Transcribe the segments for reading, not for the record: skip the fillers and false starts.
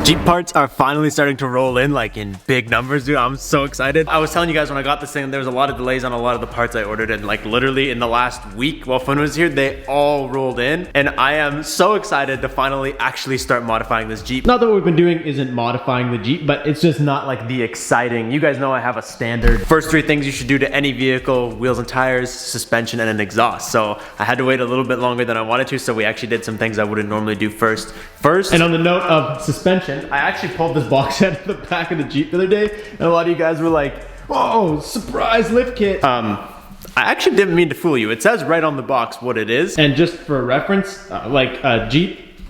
Jeep parts are finally starting to roll in, like in big numbers, dude. I'm so excited. I was telling you guys when I got this thing, there was a lot of delays on a lot of the parts I ordered, and like literally in the last week while Fun was here, they all rolled in. And I am so excited to finally actually start modifying this Jeep. Not that what we've been doing isn't modifying the Jeep, but it's just not like the exciting. You guys know I have a standard. First 3 things you should do to any vehicle: wheels and tires, suspension, and an exhaust. So I had to wait a little bit longer than I wanted to, so we actually did some things I wouldn't normally do first. And on the note of suspension, I actually pulled this box out of the back of the Jeep the other day, and a lot of you guys were like, "Oh, surprise lift kit." I actually didn't mean to fool you. It says right on the box what it is. And just for reference,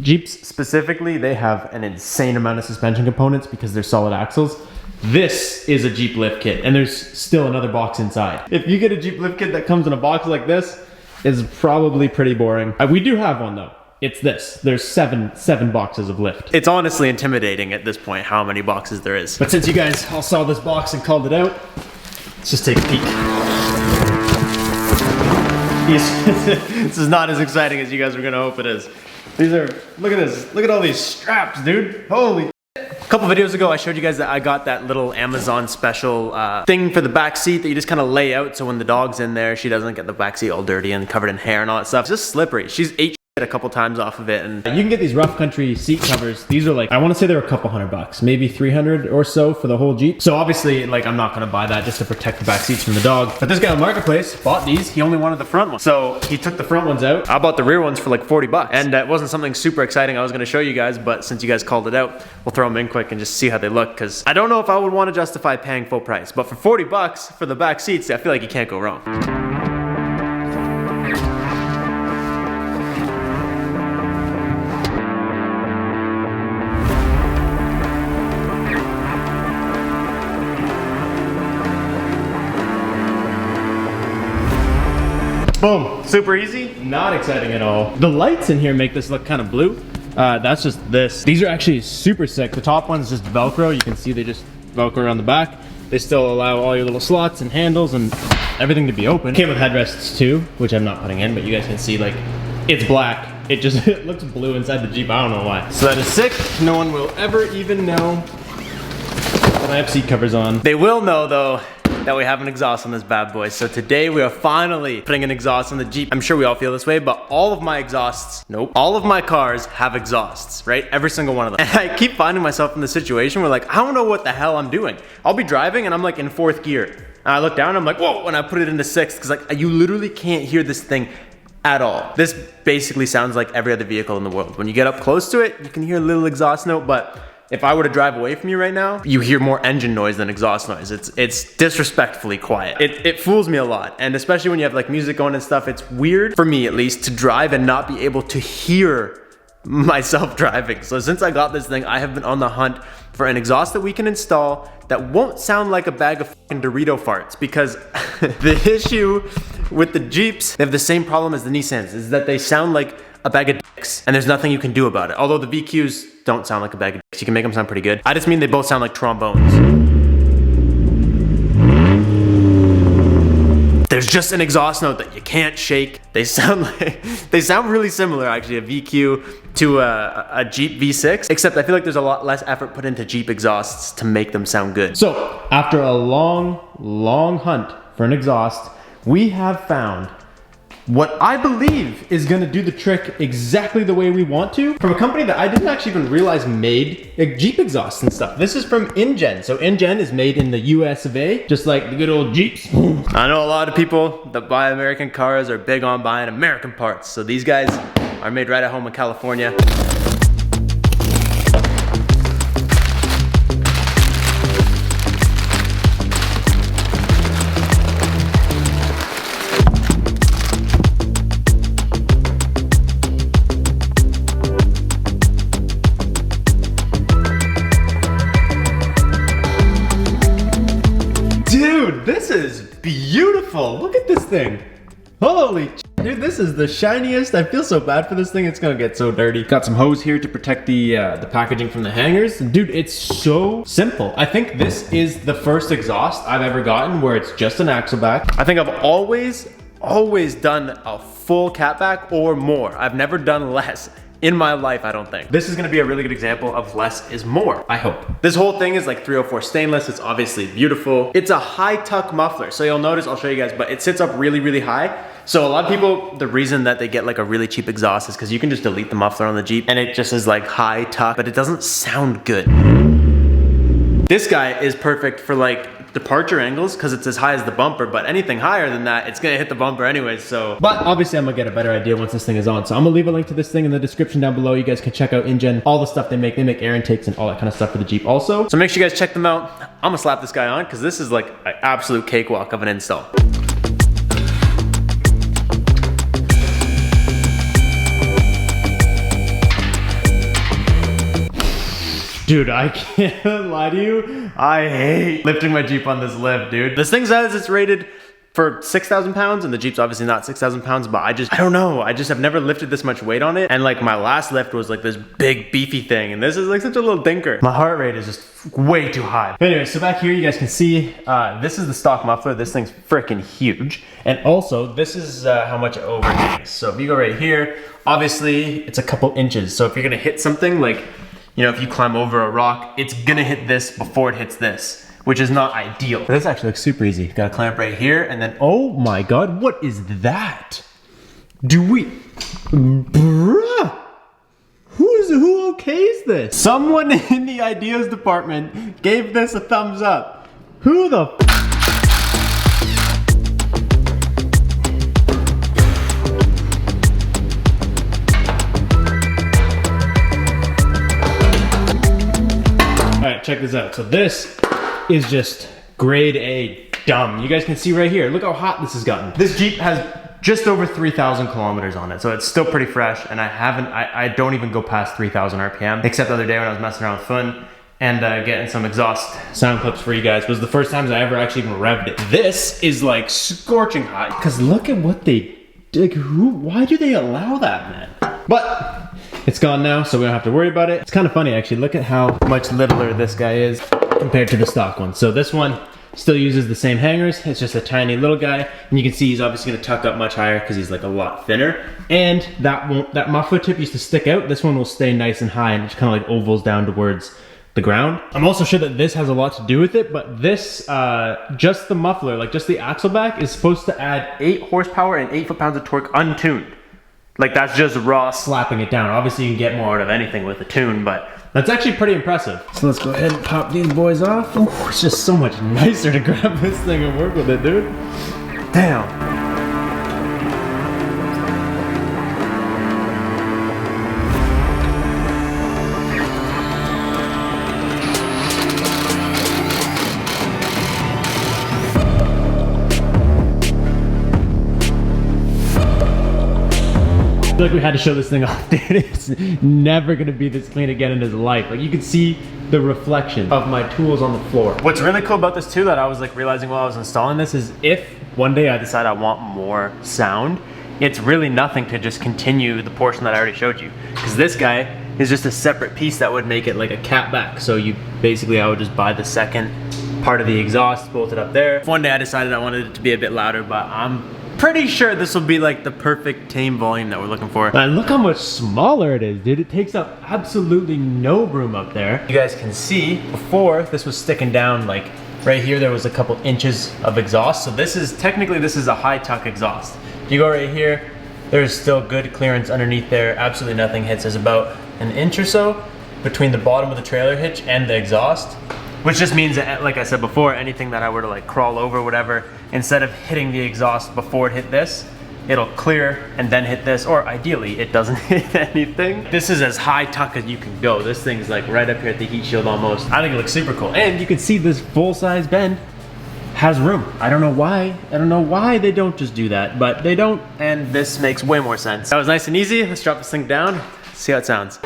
Jeeps specifically, they have an insane amount of suspension components because they're solid axles. This is a Jeep lift kit, and there's still another box inside. If you get a Jeep lift kit that comes in a box like this, it's probably pretty boring. We do have one though. It's this. There's seven boxes of lift. It's honestly intimidating at this point how many boxes there is. But since you guys all saw this box and called it out, let's just take a peek. This is not as exciting as you guys were gonna hope it is. These are, look at this. Look at all these straps, dude. Holy. A couple videos ago, I showed you guys that I got that little Amazon special thing for the back seat that you just kind of lay out so when the dog's in there, she doesn't get the back seat all dirty and covered in hair and all that stuff. It's just slippery. She's ate a couple times off of it, and you can get these rough country seat covers. These are like, I want to say they're a couple $100, maybe 300 or so for the whole Jeep. So obviously, like, I'm not gonna buy that just to protect the back seats from the dog. But this guy on Marketplace bought these. He only wanted the front ones, so he took the front ones out. I bought the rear ones for like 40 bucks, and it wasn't something super exciting I was gonna show you guys, but since you guys called it out, we'll throw them in quick and just see how they look, because I don't know if I would want to justify paying full price, but for 40 bucks for the back seats, I feel like you can't go wrong. Boom, super easy, not exciting at all. The lights in here make this look kind of blue. That's just this. These are actually super sick. The top one's just Velcro. You can see they just Velcro around the back. They still allow all your little slots and handles and everything to be open. Came with headrests too, which I'm not putting in, but you guys can see, like, it's black. It just it looks blue inside the Jeep, I don't know why. So that is sick. No one will ever even know that I have seat covers on. They will know though that we have an exhaust on this bad boy. So today we are finally putting an exhaust on the Jeep. I'm sure we all feel this way, but all of my exhausts, nope, all of my cars have exhausts, right? Every single one of them. And I keep finding myself in the situation where, like, I don't know what the hell I'm doing. I'll be driving and I'm like in 4th gear. And I look down and I'm like, whoa, and I put it into 6th, because like you literally can't hear this thing at all. This basically sounds like every other vehicle in the world. When you get up close to it, you can hear a little exhaust note, but if I were to drive away from you right now, you hear more engine noise than exhaust noise. It's disrespectfully quiet. It fools me a lot. And especially when you have like music going and stuff, it's weird, for me at least, to drive and not be able to hear myself driving. So since I got this thing, I have been on the hunt for an exhaust that we can install that won't sound like a bag of fucking Dorito farts, because the issue with the Jeeps, they have the same problem as the Nissans, is that they sound like a bag of dicks, and there's nothing you can do about it. Although the VQs don't sound like a bag of dicks. You can make them sound pretty good. I just mean they both sound like trombones. There's just an exhaust note that you can't shake. They sound really similar, actually, a VQ to a Jeep V6, except I feel like there's a lot less effort put into Jeep exhausts to make them sound good. So after a long hunt for an exhaust, we have found what I believe is gonna do the trick exactly the way we want to, from a company that I didn't actually even realize made Jeep exhausts and stuff. This is from InGen. So InGen is made in the US of A, just like the good old Jeeps. I know a lot of people that buy American cars are big on buying American parts. So these guys are made right at home in California. Dude, this is beautiful. Look at this thing. Holy dude, this is the shiniest. I feel so bad for this thing. It's gonna get so dirty. Got some hose here to protect the packaging from the hangers. Dude, it's so simple. I think this is the first exhaust I've ever gotten where it's just an axle back. I think I've always done a full catback or more. I've never done less in my life, I don't think. This is gonna be a really good example of less is more, I hope. This whole thing is like 304 stainless. It's obviously beautiful. It's a high tuck muffler. So you'll notice, I'll show you guys, but it sits up really, really high. So a lot of people, the reason that they get like a really cheap exhaust is because you can just delete the muffler on the Jeep and it just is like high tuck, but it doesn't sound good. This guy is perfect for like departure angles because it's as high as the bumper, but anything higher than that, it's gonna hit the bumper anyways, so. But obviously I'm gonna get a better idea once this thing is on. So I'm gonna leave a link to this thing in the description down below. You guys can check out InGen, all the stuff they make. They make air intakes and all that kind of stuff for the Jeep also. So make sure you guys check them out. I'm gonna slap this guy on because this is like an absolute cakewalk of an install. Dude, I can't lie to you. I hate lifting my Jeep on this lift, dude. This thing says it's rated for 6,000 pounds and the Jeep's obviously not 6,000 pounds, but I don't know. I just have never lifted this much weight on it. And like my last lift was like this big beefy thing and this is like such a little dinker. My heart rate is just way too high. But anyway, so back here you guys can see, this is the stock muffler. This thing's freaking huge. And also this is how much it overhangs. So if you go right here, obviously it's a couple inches. So if you're gonna hit something like, you know, if you climb over a rock, it's gonna hit this before it hits this, which is not ideal. But this actually looks super easy. Got a clamp right here, and then, oh my God, what is that? Bruh, who okays this? Someone in the ideas department gave this a thumbs up. Who the check this out. So this is just grade A dumb. You guys can see right here, look how hot this has gotten. This Jeep has just over 3,000 kilometers on it, so it's still pretty fresh, and I don't even go past 3,000 RPM, except the other day when I was messing around with Fun and getting some exhaust sound clips for you guys. Was the first times I ever actually even revved it. This is like scorching hot, because look at what they, like why do they allow that, man? But it's gone now, so we don't have to worry about it. It's kind of funny actually, look at how much littler this guy is compared to the stock one. So this one still uses the same hangers, it's just a tiny little guy, and you can see he's obviously gonna tuck up much higher because he's like a lot thinner. And that muffler tip used to stick out, this one will stay nice and high and it just kind of like ovals down towards the ground. I'm also sure that this has a lot to do with it, but this, just the muffler, like just the axle back is supposed to add 8 horsepower and 8 foot-pounds of torque untuned. Like that's just raw slapping it down. Obviously you can get more out of anything with a tune, but that's actually pretty impressive. So let's go ahead and pop these boys off. Ooh, it's just so much nicer to grab this thing and work with it, dude. Damn. I feel like we had to show this thing off, dude. It's never gonna be this clean again in his life. Like you can see the reflection of my tools on the floor. What's really cool about this too that I was like realizing while I was installing this is if one day I decide I want more sound, it's really nothing to just continue the portion that I already showed you. Because this guy is just a separate piece that would make it like a cat back. So you basically, I would just buy the second part of the exhaust, bolt it up there. If one day I decided I wanted it to be a bit louder, but I'm pretty sure this will be like the perfect tame volume that we're looking for. And look how much smaller it is, dude. It takes up absolutely no room up there. You guys can see before this was sticking down, like right here there was a couple inches of exhaust. So this is technically, this is a high tuck exhaust. If you go right here, there's still good clearance underneath there. Absolutely nothing hits. There's about an inch or so between the bottom of the trailer hitch and the exhaust. Which just means that, like I said before, anything that I were to like crawl over, whatever, instead of hitting the exhaust before it hit this, it'll clear and then hit this, or ideally it doesn't hit anything. This is as high tuck as you can go. This thing's like right up here at the heat shield almost. I think it looks super cool. And you can see this full-size bend has room. I don't know why they don't just do that, but they don't, and this makes way more sense. That was nice and easy. Let's drop this thing down, see how it sounds.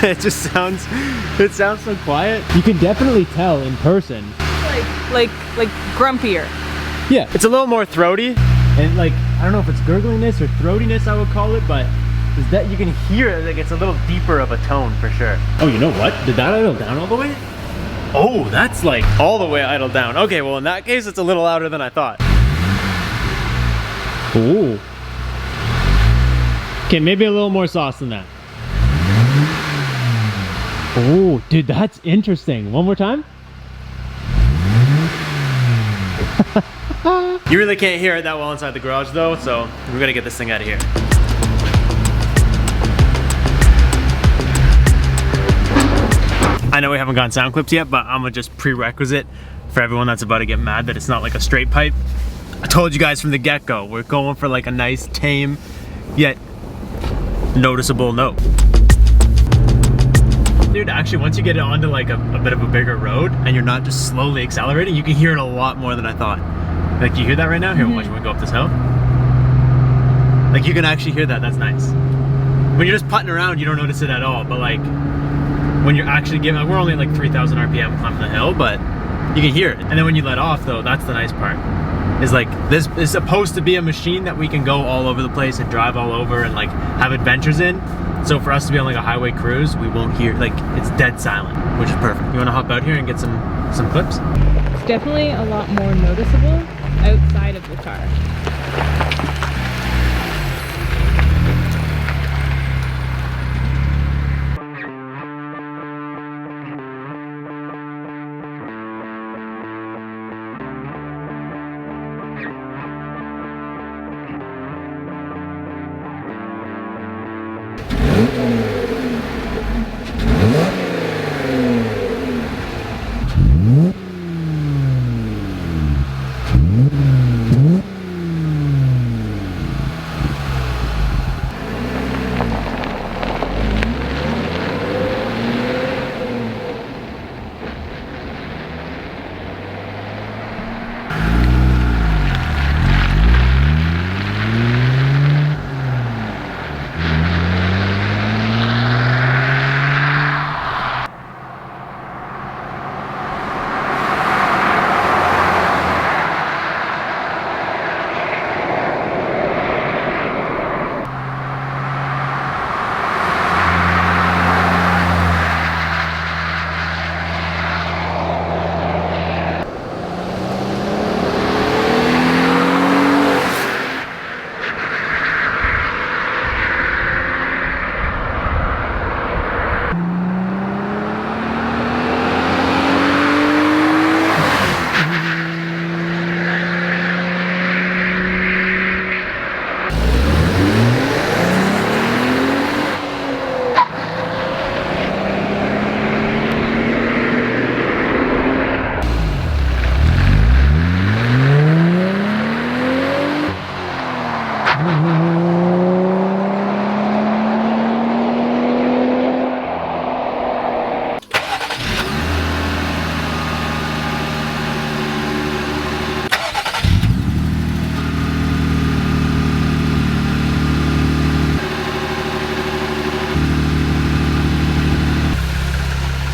It sounds so quiet. You can definitely tell in person. Like grumpier. Yeah, it's a little more throaty. And like, I don't know if it's gurgliness or throatiness I would call it, but is that you can hear it, like it's a little deeper of a tone for sure. Oh, you know what? Did that idle down all the way? Oh, that's like all the way idle down. Okay, well in that case, it's a little louder than I thought. Ooh. Okay, maybe a little more sauce than that. Oh, dude, that's interesting. One more time. You really can't hear it that well inside the garage though, so we're gonna get this thing out of here. I know we haven't gotten sound clips yet, but I'm gonna just prerequisite for everyone that's about to get mad that it's not like a straight pipe. I told you guys from the get-go, we're going for like a nice, tame, yet noticeable note. Dude, actually, once you get it onto like a bit of a bigger road and you're not just slowly accelerating, you can hear it a lot more than I thought. Like, you hear that right now? Here, watch, when we go up this hill. Like, you can actually hear that, that's nice. When you're just putting around, you don't notice it at all, but like, when you're actually giving, we're only at like 3,000 RPM climbing the hill, but you can hear it. And then when you let off though, that's the nice part. Is like, this is supposed to be a machine that we can go all over the place and drive all over and like have adventures in. So for us to be on like a highway cruise, we won't hear, like it's dead silent, which is perfect. You wanna hop out here and get some clips? It's definitely a lot more noticeable outside of the car.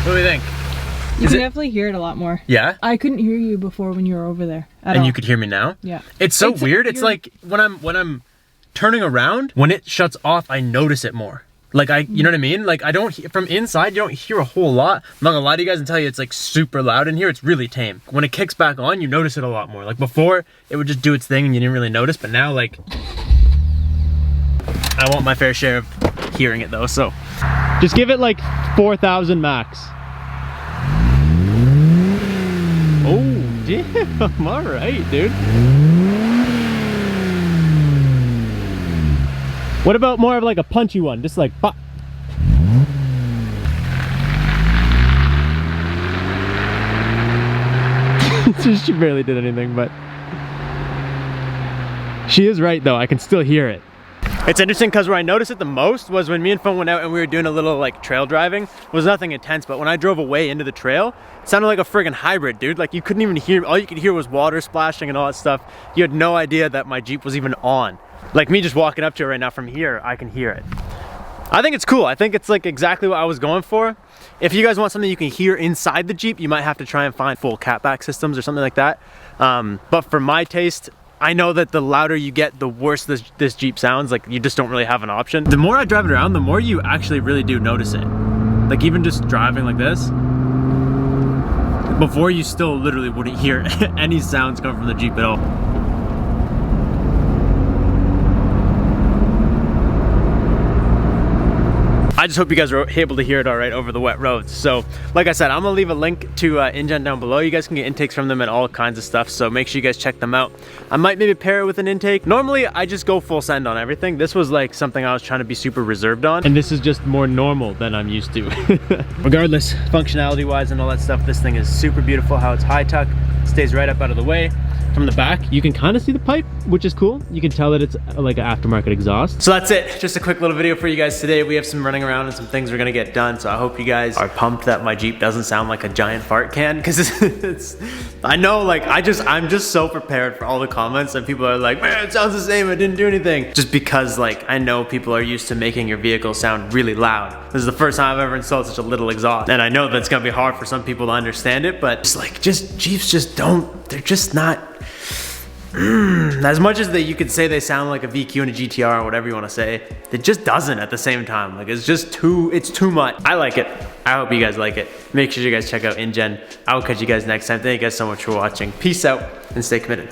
What do we think? You can definitely hear it a lot more. Yeah? I couldn't hear you before when you were over there at And all. you could hear me now? Yeah. It's so weird. It's like when I'm turning around, when it shuts off, I notice it more. Like you know what I mean? Like I don't, from inside, you don't hear a whole lot. I'm not gonna lie to you guys and tell you it's like super loud in here. It's really tame. When it kicks back on, you notice it a lot more. Like before, it would just do its thing and you didn't really notice, but now like, I want my fair share of hearing it though, so. Just give it like 4,000 max. Oh, damn, all right, dude. What about more of like a punchy one? Just like pop. She barely did anything, but she is right though. I can still hear it. It's interesting because where I noticed it the most was when me and Phone went out and we were doing a little like trail driving. It was nothing intense, but when I drove away into the trail, it sounded like a friggin' hybrid, dude. Like you couldn't even hear, all you could hear was water splashing and all that stuff. You had no idea that my Jeep was even on. Like me just walking up to it right now from here, I can hear it. I think it's cool. I think it's like exactly what I was going for. If you guys want something you can hear inside the Jeep, you might have to try and find full catback systems or something like that. But for my taste, I know that the louder you get, the worse this Jeep sounds. Like, you just don't really have an option. The more I drive it around, the more you actually really do notice it. Like, even just driving like this, before you still literally wouldn't hear any sounds coming from the Jeep at all. I just hope you guys were able to hear it all right over the wet roads. So, like I said, I'm gonna leave a link to InGen down below. You guys can get intakes from them and all kinds of stuff, so make sure you guys check them out. I might maybe pair it with an intake. Normally, I just go full send on everything. This was like something I was trying to be super reserved on, and this is just more normal than I'm used to. Regardless, functionality-wise and all that stuff, this thing is super beautiful. How it's high tuck, stays right up out of the way. From the back, you can kind of see the pipe, which is cool. You can tell that it's like an aftermarket exhaust. So that's it. Just a quick little video for you guys today. We have some running around and some things we're gonna get done. So I hope you guys are pumped that my Jeep doesn't sound like a giant fart can, because I know, like, I'm just so prepared for all the comments, and people are like, man, it sounds the same, it didn't do anything. Just because, like, I know people are used to making your vehicle sound really loud. This is the first time I've ever installed such a little exhaust, and I know that's gonna be hard for some people to understand it, but it's like, Jeeps just don't, they're just not, as much as you could say they sound like a VQ and a GTR or whatever you want to say, it just doesn't at the same time. Like, it's too much. I like it. I hope you guys like it. Make sure you guys check out InGen. I will catch you guys next time. Thank you guys so much for watching. Peace out and stay committed.